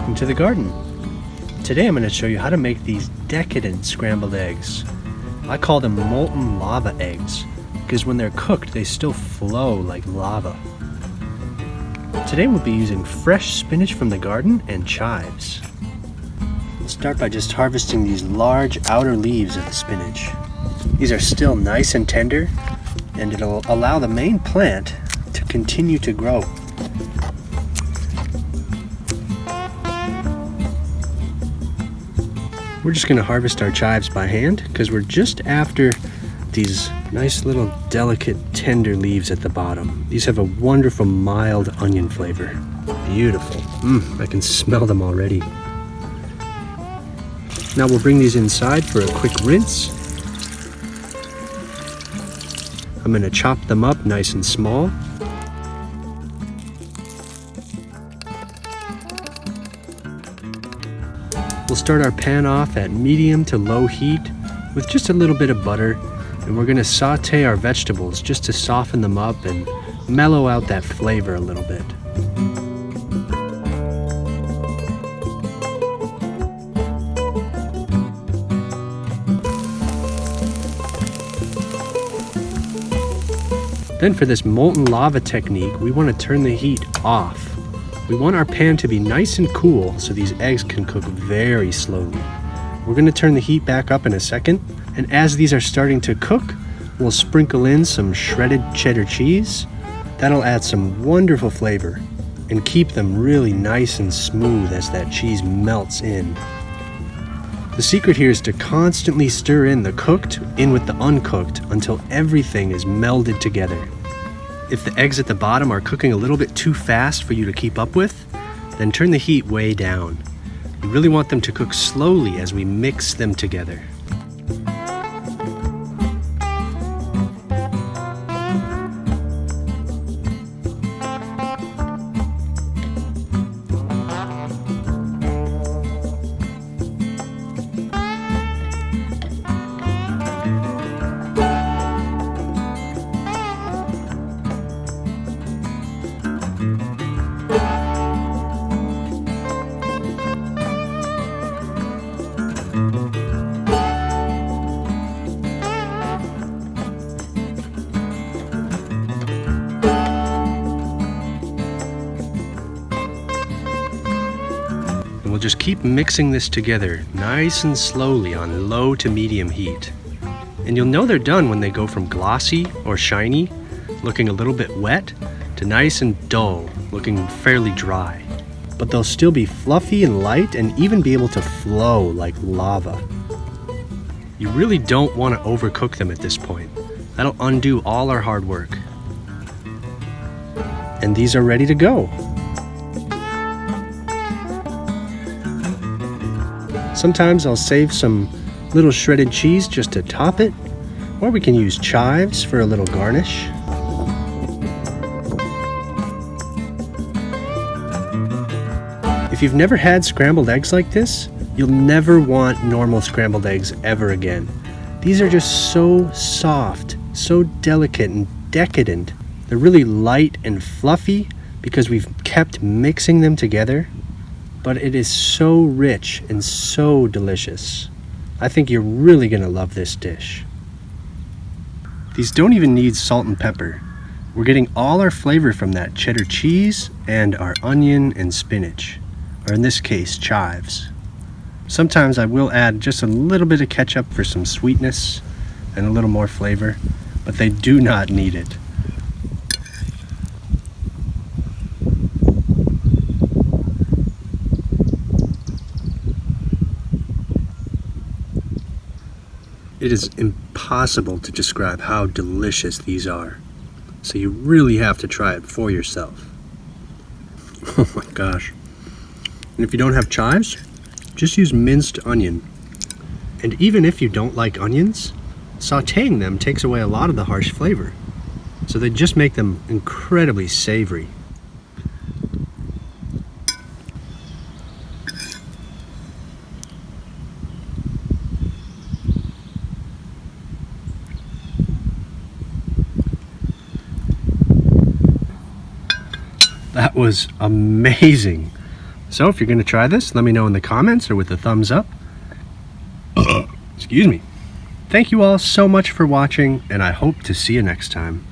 welcome to the garden. Today I'm going to show you how to make these decadent scrambled eggs. I call them molten lava eggs because when they're cooked they still flow like lava. Today we'll be using fresh spinach from the garden and chives. We'll start by just harvesting these large outer leaves of the spinach. These are still nice and tender, and it'll allow the main plant to continue to grow. We're just going to harvest our chives by hand because we're just after these nice little delicate tender leaves at the bottom. These have a wonderful mild onion flavor. Beautiful. I can smell them already. Now we'll bring these inside for a quick rinse. I'm going to chop them up nice and small. We'll start our pan off at medium to low heat with just a little bit of butter, and we're going to saute our vegetables just to soften them up and mellow out that flavor a little bit. Then for this molten lava technique, we want to turn the heat off. We want our pan to be nice and cool so these eggs can cook very slowly. We're going to turn the heat back up in a second, and as these are starting to cook, we'll sprinkle in some shredded cheddar cheese. That'll add some wonderful flavor and keep them really nice and smooth as that cheese melts in. The secret here is to constantly stir in the cooked in with the uncooked until everything is melded together. If the eggs at the bottom are cooking a little bit too fast for you to keep up with, then turn the heat way down. You really want them to cook slowly as we mix them together. We'll just keep mixing this together nice and slowly on low to medium heat. And you'll know they're done when they go from glossy or shiny, looking a little bit wet, to nice and dull, looking fairly dry. But they'll still be fluffy and light and even be able to flow like lava. You really don't want to overcook them at this point. That'll undo all our hard work. And these are ready to go. Sometimes I'll save some little shredded cheese just to top it, or we can use chives for a little garnish. If you've never had scrambled eggs like this, you'll never want normal scrambled eggs ever again. These are just so soft, so delicate and decadent. They're really light and fluffy because we've kept mixing them together. But it is so rich and so delicious. I think you're really gonna love this dish. These don't even need salt and pepper. We're getting all our flavor from that cheddar cheese and our onion and spinach, or in this case, chives. Sometimes I will add just a little bit of ketchup for some sweetness and a little more flavor, but they do not need it. It is impossible to describe how delicious these are, so you really have to try it for yourself. Oh my gosh. And if you don't have chives, just use minced onion. And even if you don't like onions, sauteing them takes away a lot of the harsh flavor, so they just make them incredibly savory. That was amazing. So if you're going to try this, let me know in the comments or with a thumbs up. Excuse me. Thank you all so much for watching, and I hope to see you next time.